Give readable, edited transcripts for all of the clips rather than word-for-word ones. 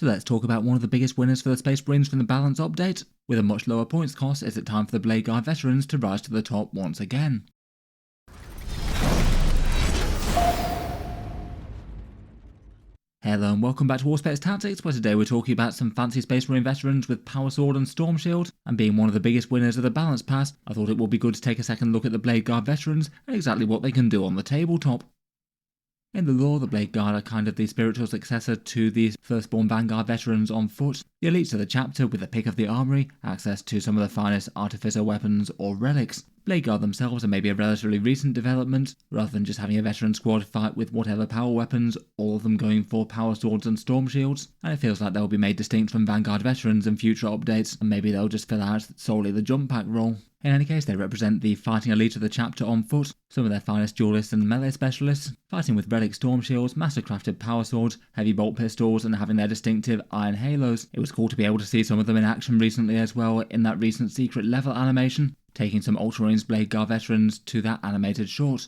So let's talk about one of the biggest winners for the Space Marines from the balance update. With a much lower points cost, is it time for the Bladeguard veterans to rise to the top once again? Hello and welcome back to Auspex Tactics, where today we're talking about some fancy Space Marine veterans with Power Sword and Storm Shield, and being one of the biggest winners of the balance pass, I thought it would be good to take a second look at the Bladeguard veterans and exactly what they can do on the tabletop. In the lore, the Bladeguard are kind of the spiritual successor to the Firstborn Vanguard veterans on foot, the elites of the chapter with a pick of the armory, access to some of the finest artificer weapons or relics. Bladeguard themselves are maybe a relatively recent development, rather than just having a veteran squad fight with whatever power weapons, all of them going for power swords and storm shields, and it feels like they'll be made distinct from Vanguard veterans in future updates, and maybe they'll just fill out solely the jump pack role. In any case, they represent the fighting elite of the chapter on foot, some of their finest duelists and melee specialists, fighting with relic storm shields, master-crafted power swords, heavy bolt pistols, and having their distinctive iron halos. It was cool to be able to see some of them in action recently as well in that recent secret level animation, taking some Ultramarines Bladeguard veterans to that animated short.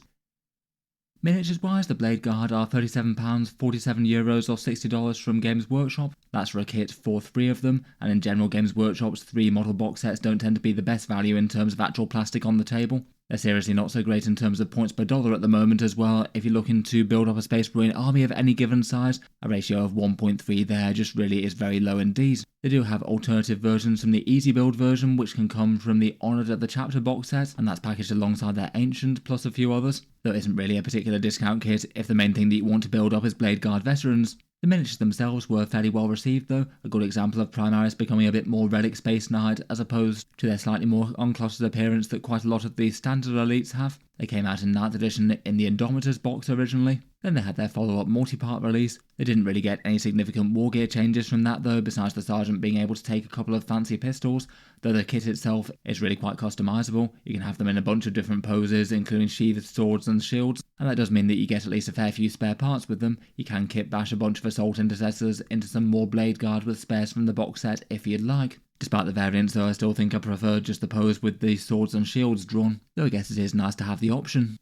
Miniatures wise, the Bladeguard are £37, €47 or $60 from Games Workshop. That's for a kit for 3 of them, and in general Games Workshop's 3 model box sets don't tend to be the best value in terms of actual plastic on the table. They're seriously not so great in terms of points per dollar at the moment as well. If you're looking to build up a Space Marine army of any given size, a ratio of 1.3 there just really is very low indeed. They do have alternative versions from the Easy Build version, which can come from the Honoured of the Chapter box set, and that's packaged alongside their Ancient plus a few others. Though it isn't really a particular discount kit if the main thing that you want to build up is Bladeguard veterans. The miniatures themselves were fairly well received though, a good example of Primaris becoming a bit more relic Space Knight as opposed to their slightly more unclotted appearance that quite a lot of the standard elites have. They came out in 9th edition in the Indomitors box originally, then they had their follow-up multi-part release. They didn't really get any significant war gear changes from that though, besides the Sergeant being able to take a couple of fancy pistols, though the kit itself is really quite customizable. You can have them in a bunch of different poses, including sheathed swords and shields, and that does mean that you get at least a fair few spare parts with them. You can kit bash a bunch of assault intercessors into some more Bladeguard with spares from the box set if you'd like. Despite the variants though, I still think I prefer just the pose with the swords and shields drawn, though I guess it is nice to have the option.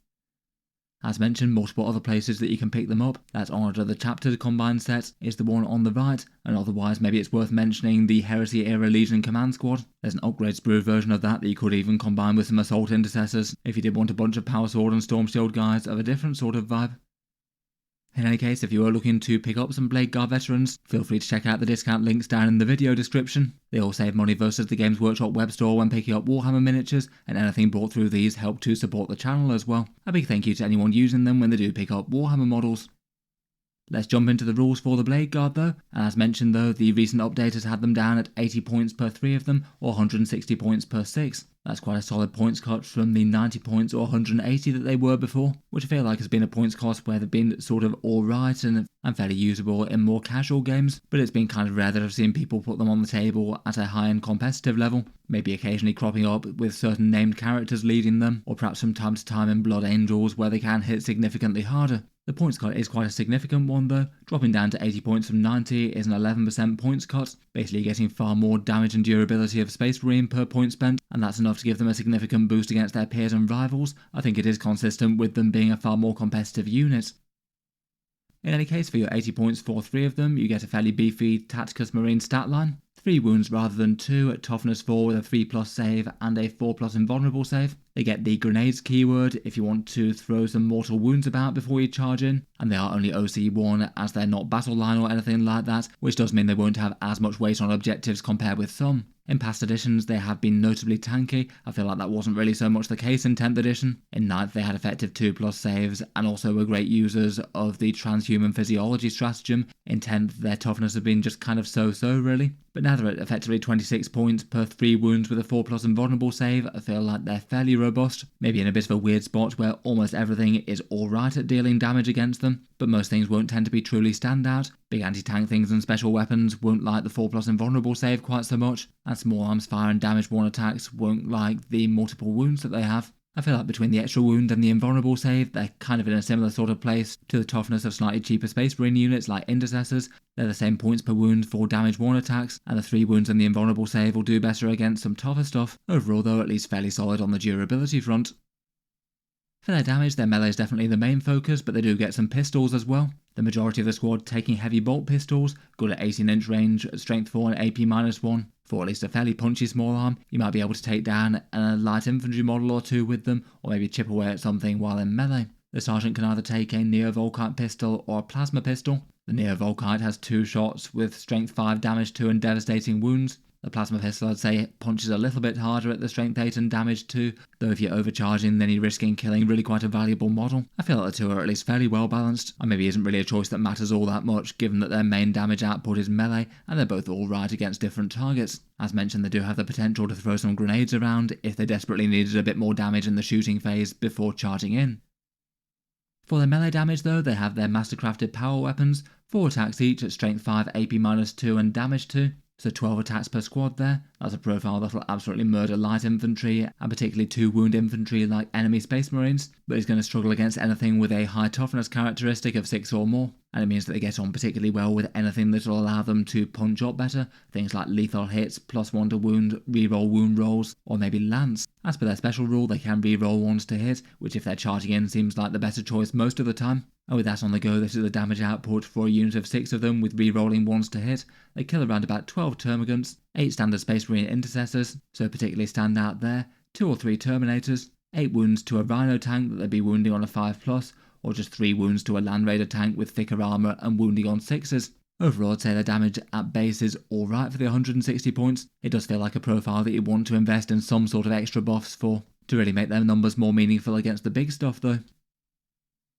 As mentioned, multiple other places that you can pick them up. That's Honoured of the Chapter combined set is the one on the right, and otherwise maybe it's worth mentioning the Heresy era Legion Command Squad. There's an upgrade sprue version of that you could even combine with some assault intercessors if you did want a bunch of power sword and storm shield guys of a different sort of vibe. In any case, if you are looking to pick up some Bladeguard veterans, feel free to check out the discount links down in the video description. They all save money versus the Games Workshop web store when picking up Warhammer miniatures, and anything bought through these help to support the channel as well. A big thank you to anyone using them when they do pick up Warhammer models. Let's jump into the rules for the Bladeguard though, and as mentioned though, the recent update has had them down at 80 points per 3 of them, or 160 points per 6. That's quite a solid points cut from the 90 points or 180 that they were before, which I feel like has been a points cost where they've been sort of alright and fairly usable in more casual games, but it's been kind of rare that I've seen people put them on the table at a high-end competitive level, maybe occasionally cropping up with certain named characters leading them, or perhaps from time to time in Blood Angels where they can hit significantly harder. The points cut is quite a significant one though. Dropping down to 80 points from 90 is an 11% points cut, basically getting far more damage and durability of Space Marine per point spent, and that's enough to give them a significant boost against their peers and rivals. I think it is consistent with them being a far more competitive unit. In any case, for your 80 points for 3 of them, you get a fairly beefy Tacticus Marine stat line. 3 wounds rather than 2 at toughness 4 with a 3+ save and a 4+ invulnerable save. They get the grenades keyword if you want to throw some mortal wounds about before you charge in, and they are only OC1 as they're not battle line or anything like that, which does mean they won't have as much weight on objectives compared with some. In past editions they have been notably tanky. I feel like that wasn't really so much the case in 10th edition. In 9th they had effective 2+ saves and also were great users of the transhuman physiology stratagem. In 10th their toughness has been just kind of so-so really. But now they're at effectively 26 points per 3 wounds with a 4+ invulnerable save. I feel like they're fairly robust, maybe in a bit of a weird spot where almost everything is alright at dealing damage against them, but most things won't tend to be truly standout. Big anti-tank things and special weapons won't like the 4+ invulnerable save quite so much, and small arms fire and damage 1 attacks won't like the multiple wounds that they have. I feel like between the extra wound and the invulnerable save, they're kind of in a similar sort of place to the toughness of slightly cheaper Space Marine units like Intercessors. They're the same points per wound for damage 1 attacks, and the 3 wounds and the invulnerable save will do better against some tougher stuff. Overall though, at least fairly solid on the durability front. For their damage, their melee is definitely the main focus, but they do get some pistols as well. The majority of the squad taking heavy bolt pistols, good at 18-inch range, strength 4 and AP -1. For at least a fairly punchy small arm, you might be able to take down a light infantry model or two with them, or maybe chip away at something while in melee. The sergeant can either take a Neo-Volkite pistol or a plasma pistol. The Neo-Volkite has 2 shots with strength 5 damage 2 and devastating wounds. The plasma pistol, I'd say, punches a little bit harder at the strength 8 and damage 2, though if you're overcharging then you're risking killing really quite a valuable model. I feel like the two are at least fairly well balanced, and maybe isn't really a choice that matters all that much given that their main damage output is melee and they're both alright against different targets. As mentioned, they do have the potential to throw some grenades around if they desperately needed a bit more damage in the shooting phase before charging in. For their melee damage though, they have their mastercrafted power weapons, 4 attacks each at strength 5, AP -2 and damage 2. So 12 attacks per squad there. That's a profile that'll absolutely murder light infantry and particularly 2 wound infantry like enemy space marines, but is going to struggle against anything with a high toughness characteristic of 6 or more, and it means that they get on particularly well with anything that will allow them to punch up better, things like lethal hits, +1 to wound, reroll wound rolls, or maybe lance. As per their special rule, they can reroll ones to hit, which if they're charging in seems like the better choice most of the time. And with that on the go, this is the damage output for a unit of 6 of them with rerolling ones to hit. They kill around about 12 termagants, 8 standard Space Marine intercessors, so particularly stand out there, 2 or 3 terminators, 8 wounds to a Rhino tank that they'd be wounding on a 5+, or just 3 wounds to a Land Raider tank with thicker armour and wounding on 6s. Overall, I'd say their damage at base is alright for the 160 points. It does feel like a profile that you want to invest in some sort of extra buffs for, to really make their numbers more meaningful against the big stuff though.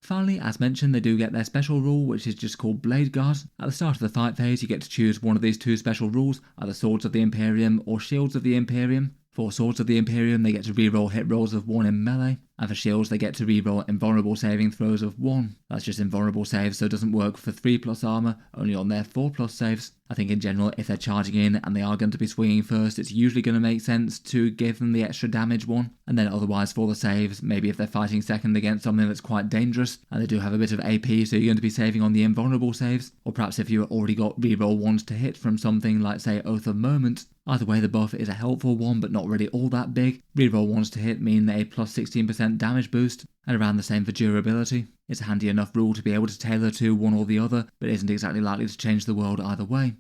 Finally, as mentioned, they do get their special rule, which is just called Bladeguard. At the start of the fight phase, you get to choose one of these 2 special rules, either Swords of the Imperium or Shields of the Imperium. For Swords of the Imperium, they get to reroll hit rolls of 1 in melee, and for Shields, they get to reroll invulnerable saving throws of 1. That's just invulnerable saves, so it doesn't work for 3+ armour, only on their 4+ saves. I think in general, if they're charging in and they are going to be swinging first, it's usually going to make sense to give them the extra damage one, and then otherwise for the saves, maybe if they're fighting second against something that's quite dangerous, and they do have a bit of AP, so you're going to be saving on the invulnerable saves, or perhaps if you've already got reroll ones to hit from something like say Oath of Moment. Either way, the buff is a helpful one, but not really all that big. Reroll ones to hit mean a plus 16% damage boost, and around the same for durability. It's a handy enough rule to be able to tailor to one or the other, but isn't exactly likely to change the world either way.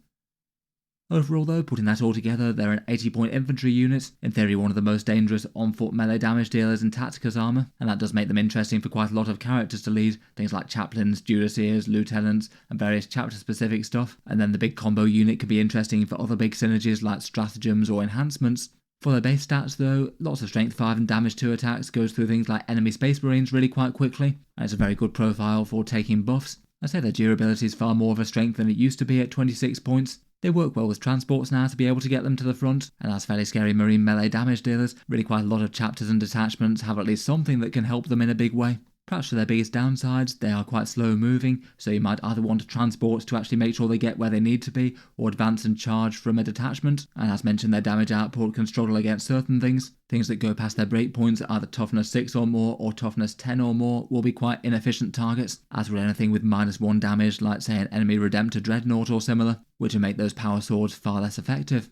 Overall though, putting that all together, they're an 80-point infantry unit, in theory one of the most dangerous on-foot melee damage dealers in Tactica's armour, and that does make them interesting for quite a lot of characters to lead, things like chaplains, Judiciars, lieutenants, and various chapter-specific stuff, and then the big combo unit could be interesting for other big synergies like stratagems or enhancements. For their base stats though, lots of strength 5 and damage 2 attacks goes through things like enemy space marines really quite quickly, and it's a very good profile for taking buffs. I'd say their durability is far more of a strength than it used to be at 26 points. They work well with transports now to be able to get them to the front, and as fairly scary marine melee damage dealers, really quite a lot of chapters and detachments have at least something that can help them in a big way. Perhaps for their biggest downsides, they are quite slow moving, so you might either want transports to actually make sure they get where they need to be, or advance and charge from a detachment, and as mentioned their damage output can struggle against certain things. Things that go past their breakpoints, either toughness 6 or more, or toughness 10 or more, will be quite inefficient targets, as would anything with -1 damage, like say an enemy Redemptor Dreadnought or similar, which would make those power swords far less effective.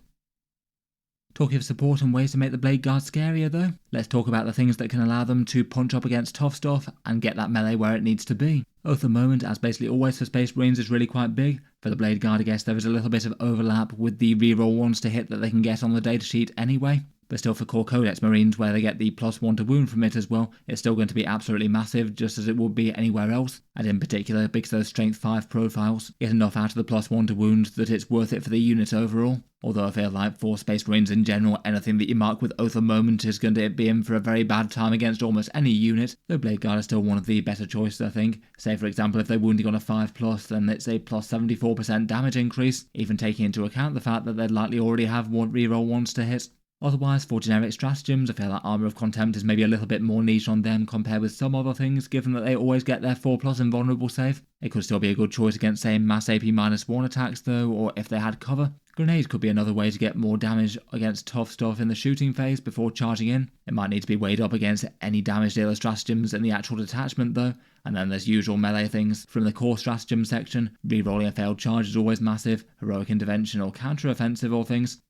Talking of support and ways to make the Bladeguard scarier though, let's talk about the things that can allow them to punch up against tough stuff and get that melee where it needs to be. Oath of Moment, as basically always for Space Marines, is really quite big. For the Bladeguard, I guess there is a little bit of overlap with the reroll ones to hit that they can get on the datasheet anyway. But still for core Codex Marines, where they get the +1 to wound from it as well, it's still going to be absolutely massive, just as it would be anywhere else. And in particular, because those strength 5 profiles get enough out of the +1 to wound that it's worth it for the unit overall. Although I feel like for Space Marines in general, anything that you mark with Oath of Moment is going to be in for a very bad time against almost any unit, though Bladeguard is still one of the better choices I think. Say for example if they're wounding on a 5+, then it's a +74% damage increase, even taking into account the fact that they'd likely already have one reroll ones to hit. Otherwise, for generic stratagems, I feel like Armour of Contempt is maybe a little bit more niche on them compared with some other things, given that they always get their 4+ invulnerable save. It could still be a good choice against, say, mass AP -1 attacks though, or if they had cover. Grenades could be another way to get more damage against tough stuff in the shooting phase before charging in. It might need to be weighed up against any damage dealer stratagems in the actual detachment though. And then there's usual melee things from the core stratagem section. Rerolling a failed charge is always massive, heroic intervention or counter-offensive or things.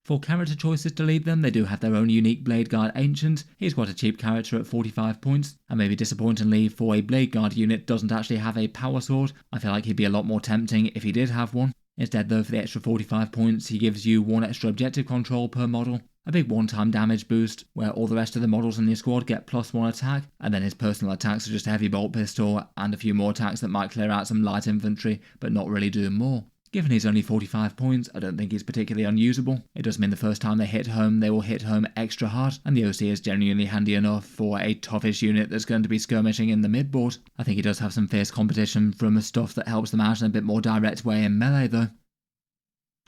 For character choices to lead them, they do have their own unique Bladeguard Ancient. He's quite a cheap character at 45 points, and maybe disappointingly for a Bladeguard unit doesn't actually have a power sword. I feel like he'd be a lot more tempting if he did have one. Instead though, for the extra 45 points, he gives you 1 extra objective control per model, a big one-time damage boost, where all the rest of the models in your squad get +1 attack, and then his personal attacks are just a heavy bolt pistol, and a few more attacks that might clear out some light infantry, but not really do more. Given he's only 45 points, I don't think he's particularly unusable. It does mean the first time they hit home, they will hit home extra hard, and the OC is genuinely handy enough for a toughish unit that's going to be skirmishing in the midboard. I think he does have some fierce competition from stuff that helps them out in a bit more direct way in melee though.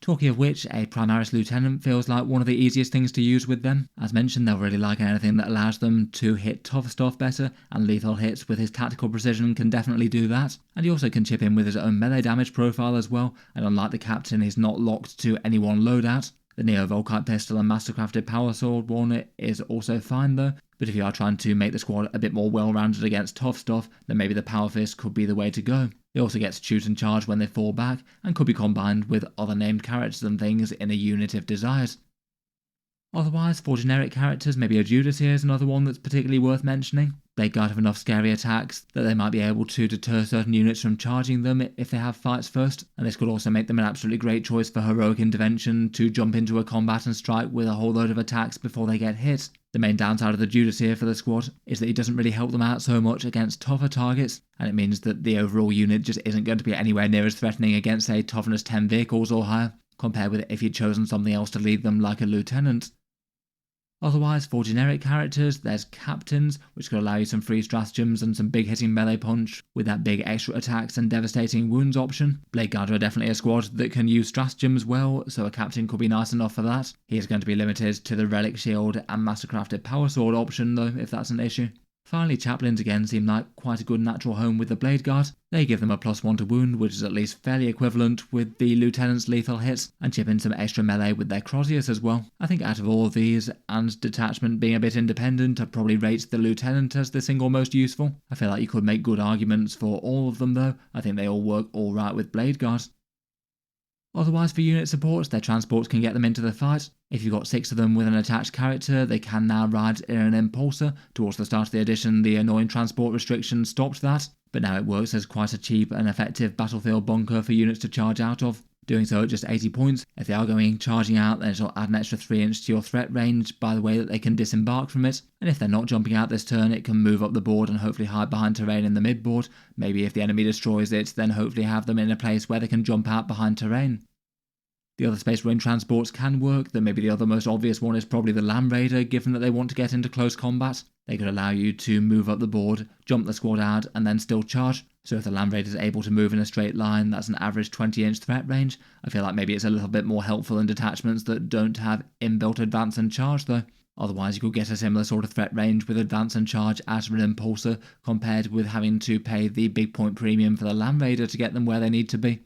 Talking of which, a Primaris Lieutenant feels like one of the easiest things to use with them. As mentioned, they'll really like anything that allows them to hit tough stuff better, and lethal hits with his tactical precision can definitely do that. And he also can chip in with his own melee damage profile as well, and unlike the Captain, he's not locked to any one loadout. The Neo Volkite pistol and mastercrafted power sword one is also fine though, but if you are trying to make the squad a bit more well-rounded against tough stuff, then maybe the Power Fist could be the way to go. They also get to shoot and charge when they fall back, and could be combined with other named characters and things in a unit if desired. Otherwise, for generic characters, maybe a Judas here is another one that's particularly worth mentioning. Bladeguard have enough scary attacks that they might be able to deter certain units from charging them if they have fights first, and this could also make them an absolutely great choice for heroic intervention to jump into a combat and strike with a whole load of attacks before they get hit. The main downside of the Judas here for the squad is that he doesn't really help them out so much against tougher targets, and it means that the overall unit just isn't going to be anywhere near as threatening against say toughness 10 vehicles or higher, compared with if you'd chosen something else to lead them like a lieutenant. Otherwise, for generic characters, there's Captains, which could allow you some free stratagems and some big hitting melee punch with that big extra attacks and devastating wounds option. Bladeguard are definitely a squad that can use stratagems well, so a Captain could be nice enough for that. He is going to be limited to the Relic Shield and Mastercrafted Power Sword option though, if that's an issue. Finally, Chaplains again seem like quite a good natural home with the Bladeguard. They give them a +1 to wound, which is at least fairly equivalent with the Lieutenant's lethal hits, and chip in some extra melee with their Crozius as well. I think out of all of these, and Detachment being a bit independent, I'd probably rate the Lieutenant as the single most useful. I feel like you could make good arguments for all of them though. I think they all work alright with Bladeguard. Otherwise, for unit supports, their transports can get them into the fight. If you've got 6 of them with an attached character, they can now ride in an Impulsor. Towards the start of the edition, the annoying transport restriction stopped that, but now it works as quite a cheap and effective battlefield bunker for units to charge out of. Doing so at just 80 points, if they are going charging out, then it'll add an extra 3 inch to your threat range by the way that they can disembark from it, and if they're not jumping out this turn, it can move up the board and hopefully hide behind terrain in the midboard. Maybe if the enemy destroys it, then hopefully have them in a place where they can jump out behind terrain. The other Space Marine transports can work, though maybe the other most obvious one is probably the Land Raider, given that they want to get into close combat. They could allow you to move up the board, jump the squad out, and then still charge. So if the Land Raider is able to move in a straight line, that's an average 20 inch threat range. I feel like maybe it's a little bit more helpful in detachments that don't have inbuilt advance and charge though. Otherwise you could get a similar sort of threat range with advance and charge as an Impulsor, compared with having to pay the big point premium for the Land Raider to get them where they need to be.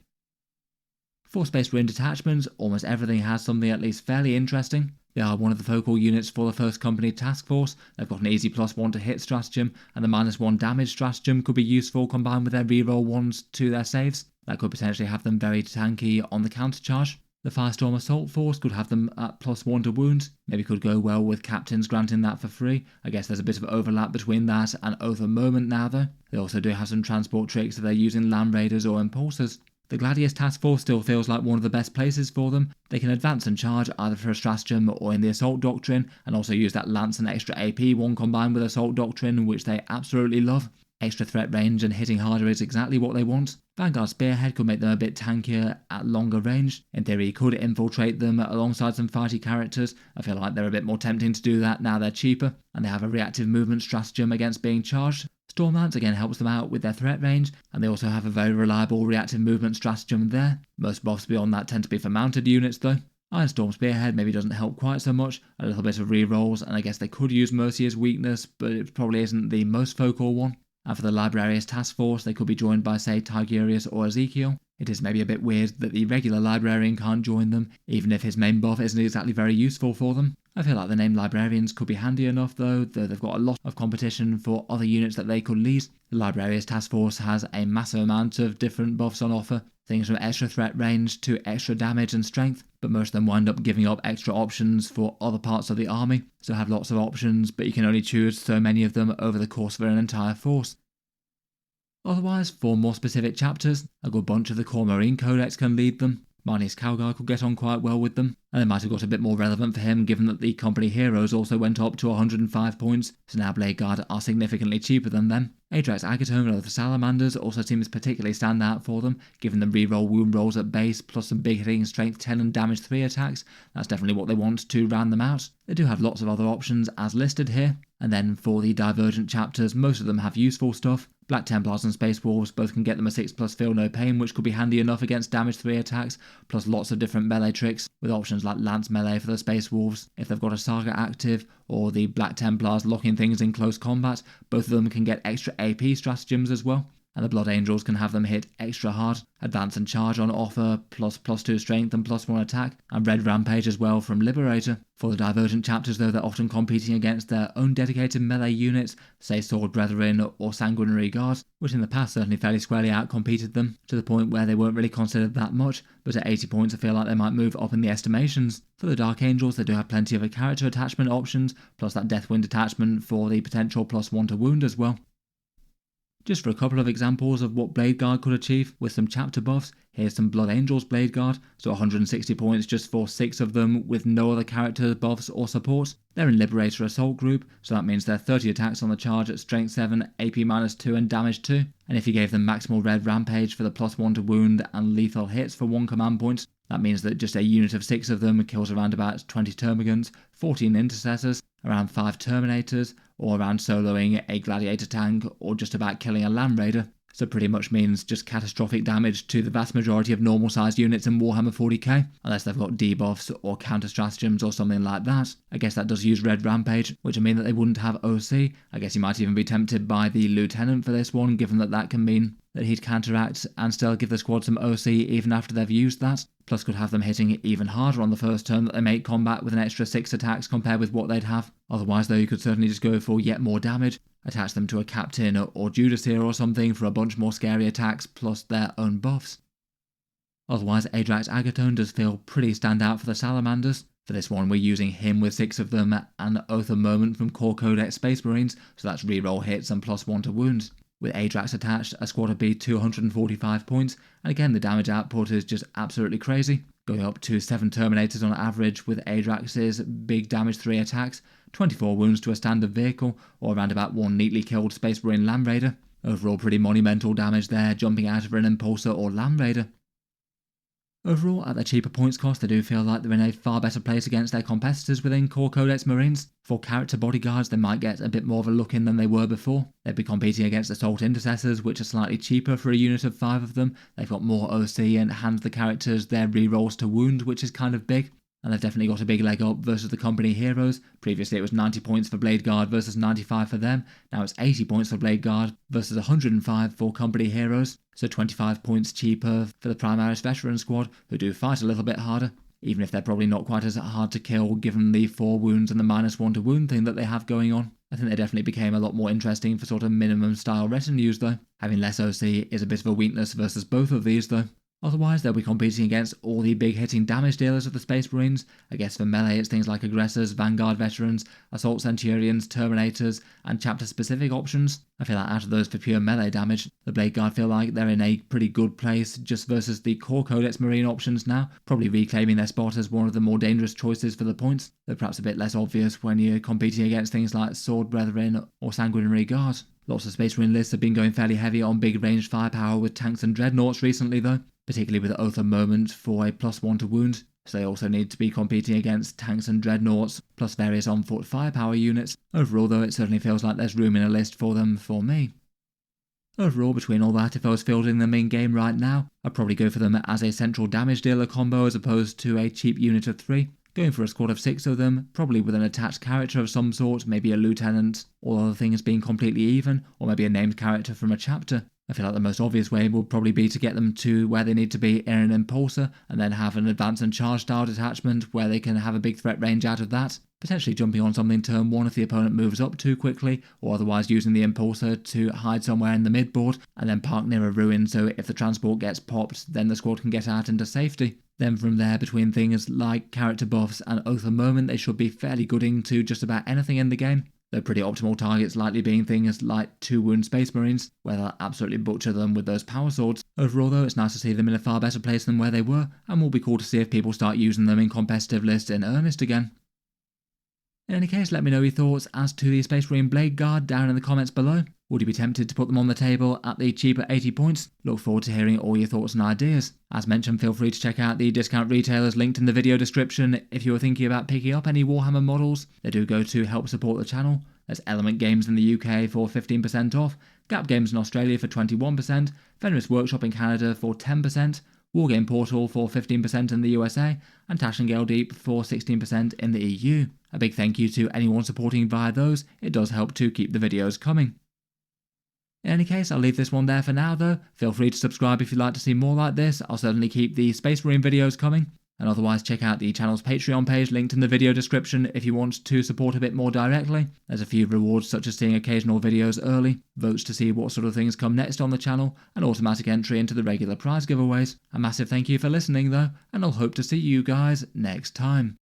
For Space Marine detachments, almost everything has something at least fairly interesting. They are one of the focal units for the First Company Task Force. They've got an easy +1 to hit stratagem, and the -1 damage stratagem could be useful combined with their reroll ones to their saves. That could potentially have them very tanky on the countercharge. The Firestorm Assault Force could have them at +1 to wounds. Maybe could go well with Captains granting that for free. I guess there's a bit of overlap between that and Oath of Moment now though. They also do have some transport tricks if they're using Land Raiders or Impulsors. The Gladius Task Force still feels like one of the best places for them. They can advance and charge either for a stratagem or in the Assault Doctrine, and also use that Lance and extra AP one combined with Assault Doctrine, which they absolutely love. Extra threat range and hitting harder is exactly what they want. Vanguard Spearhead could make them a bit tankier at longer range. In theory, you could infiltrate them alongside some fighty characters. I feel like they're a bit more tempting to do that now they're cheaper, and they have a reactive movement stratagem against being charged. Stormlance again helps them out with their threat range, and they also have a very reliable reactive movement stratagem there. Most buffs beyond that tend to be for mounted units though. Ironstorm Spearhead maybe doesn't help quite so much, a little bit of rerolls, and I guess they could use Mercy as weakness, but it probably isn't the most focal one. And for the Librarius Task Force, they could be joined by say Tigurius or Ezekiel. It is maybe a bit weird that the regular Librarian can't join them, even if his main buff isn't exactly very useful for them. I feel like the name Librarians could be handy enough though they've got a lot of competition for other units that they could lead. The Librarius Task Force has a massive amount of different buffs on offer. things from extra threat range to extra damage and strength, but most of them wind up giving up extra options for other parts of the army, so have lots of options, but you can only choose so many of them over the course of an entire force. Otherwise, for more specific chapters, a good bunch of the core Marine Codex can lead them. Marnie's Calgar could get on quite well with them, and they might have got a bit more relevant for him given that the company heroes also went up to 105 points, so now Bladeguard are significantly cheaper than them. Adrax Agatone and other Salamanders also seems particularly stand out for them, given the reroll wound rolls at base plus some big hitting strength 10 and damage 3 attacks. That's definitely what they want to round them out. They do have lots of other options as listed here, and then for the divergent chapters, most of them have useful stuff. Black Templars and Space Wolves both can get them a 6+ Feel No Pain, which could be handy enough against damage 3 attacks, plus lots of different melee tricks, with options like Lance Melee for the Space Wolves if they've got a Saga active, or the Black Templars locking things in close combat. Both of them can get extra AP stratagems as well. And the Blood Angels can have them hit extra hard, Advance and Charge on offer, plus +2 strength and +1 attack, and Red Rampage as well from Liberator. For the divergent chapters though, they're often competing against their own dedicated melee units, say Sword Brethren or Sanguinary Guards, which in the past certainly fairly squarely outcompeted them, to the point where they weren't really considered that much, but at 80 points I feel like they might move up in the estimations. For the Dark Angels, they do have plenty of character attachment options, plus that Deathwind attachment for the potential +1 to wound as well. Just for a couple of examples of what Bladeguard could achieve with some chapter buffs, here's some Blood Angels Bladeguard, so 160 points just for 6 of them with no other character buffs or support. They're in Liberator Assault group, so that means they're 30 attacks on the charge at strength 7, AP -2 and damage 2, and if you gave them maximal Red Rampage for the +1 to wound and lethal hits for 1 command point, that means that just a unit of 6 of them kills around about 20 Termagants, 14 Intercessors, around 5 Terminators, or around soloing a Gladiator tank, or just about killing a Land Raider. So pretty much means just catastrophic damage to the vast majority of normal sized units in Warhammer 40k, unless they've got debuffs or counter stratagems or something like that. I guess that does use Red Rampage, which would mean that they wouldn't have OC. I guess you might even be tempted by the Lieutenant for this one, given that that can mean that he'd counteract and still give the squad some OC even after they've used that. Plus could have them hitting even harder on the first turn that they make combat with an extra 6 attacks compared with what they'd have. Otherwise though, you could certainly just go for yet more damage, attach them to a Captain or Judas here or something for a bunch more scary attacks plus their own buffs. Otherwise, Adrax Agatone does feel pretty standout for the Salamanders. For this one, we're using him with 6 of them and Oath of Moment from Core Codex Space Marines, so that's reroll hits and +1 to wounds. With Adrax attached, a squad would be 245 points, and again the damage output is just absolutely crazy, going up to 7 Terminators on average with Adrax's big damage 3 attacks, 24 wounds to a standard vehicle, or around about 1 neatly killed Space Marine Land Raider. Overall pretty monumental damage there, jumping out of an Impulsor or Land Raider. Overall, at their cheaper points cost, they do feel like they're in a far better place against their competitors within Core Codex Marines. For character bodyguards, they might get a bit more of a look in than they were before. They'd be competing against Assault Intercessors, which are slightly cheaper for a unit of 5 of them. They've got more OC and hand the characters their rerolls to wound, which is kind of big. And they've definitely got a big leg up versus the company heroes. Previously it was 90 points for Bladeguard versus 95 for them. Now it's 80 points for Bladeguard versus 105 for company heroes. So 25 points cheaper for the Primaris veteran squad, who do fight a little bit harder, even if they're probably not quite as hard to kill given the 4 wounds and the -1 to wound thing that they have going on. I think they definitely became a lot more interesting for sort of minimum style retinues though. Having less OC is a bit of a weakness versus both of these though. Otherwise, they'll be competing against all the big hitting damage dealers of the Space Marines. I guess for melee it's things like Aggressors, Vanguard Veterans, Assault Centurions, Terminators, and chapter specific options. I feel like out of those for pure melee damage, the Bladeguard feel like they're in a pretty good place just versus the Core Codex Marine options now, probably reclaiming their spot as one of the more dangerous choices for the points, though perhaps a bit less obvious when you're competing against things like Sword Brethren or Sanguinary Guard. Lots of Space Marine lists have been going fairly heavy on big ranged firepower with tanks and dreadnoughts recently though, particularly with Oath of Moment for a +1 to wound, so they also need to be competing against tanks and dreadnoughts, plus various on-foot firepower units. Overall though, it certainly feels like there's room in a list for them for me. Overall, between all that, if I was fielding them in game right now, I'd probably go for them as a central damage dealer combo as opposed to a cheap unit of 3. Going for a squad of 6 of them, probably with an attached character of some sort, maybe a lieutenant, all other things being completely even, or maybe a named character from a chapter. I feel like the most obvious way would probably be to get them to where they need to be in an Impulsor, and then have an Advance and Charge style detachment where they can have a big threat range out of that. potentially jumping on something turn 1 if the opponent moves up too quickly, or otherwise using the Impulsor to hide somewhere in the midboard and then park near a ruin so if the transport gets popped then the squad can get out into safety. Then from there, between things like character buffs and Oath of Moment, they should be fairly good into just about anything in the game. Though pretty optimal targets likely being things like 2 wound Space Marines, where they'll absolutely butcher them with those power swords. Overall though, it's nice to see them in a far better place than where they were, and will be cool to see if people start using them in competitive lists in earnest again. In any case, let me know your thoughts as to the Space Marine Bladeguard down in the comments below. Would you be tempted to put them on the table at the cheaper 80 points? Look forward to hearing all your thoughts and ideas. As mentioned, feel free to check out the discount retailers linked in the video description if you are thinking about picking up any Warhammer models. They do go to help support the channel. There's Element Games in the UK for 15% off, Gap Games in Australia for 21%, Fenris Workshop in Canada for 10%, Wargame Portal for 15% in the USA, and Tash and Gale Deep for 16% in the EU. A big thank you to anyone supporting via those, it does help to keep the videos coming. In any case, I'll leave this one there for now though. Feel free to subscribe if you'd like to see more like this. I'll certainly keep the Space Marine videos coming. And otherwise check out the channel's Patreon page linked in the video description if you want to support a bit more directly. There's a few rewards such as seeing occasional videos early, votes to see what sort of things come next on the channel, and automatic entry into the regular prize giveaways. A massive thank you for listening though, and I'll hope to see you guys next time.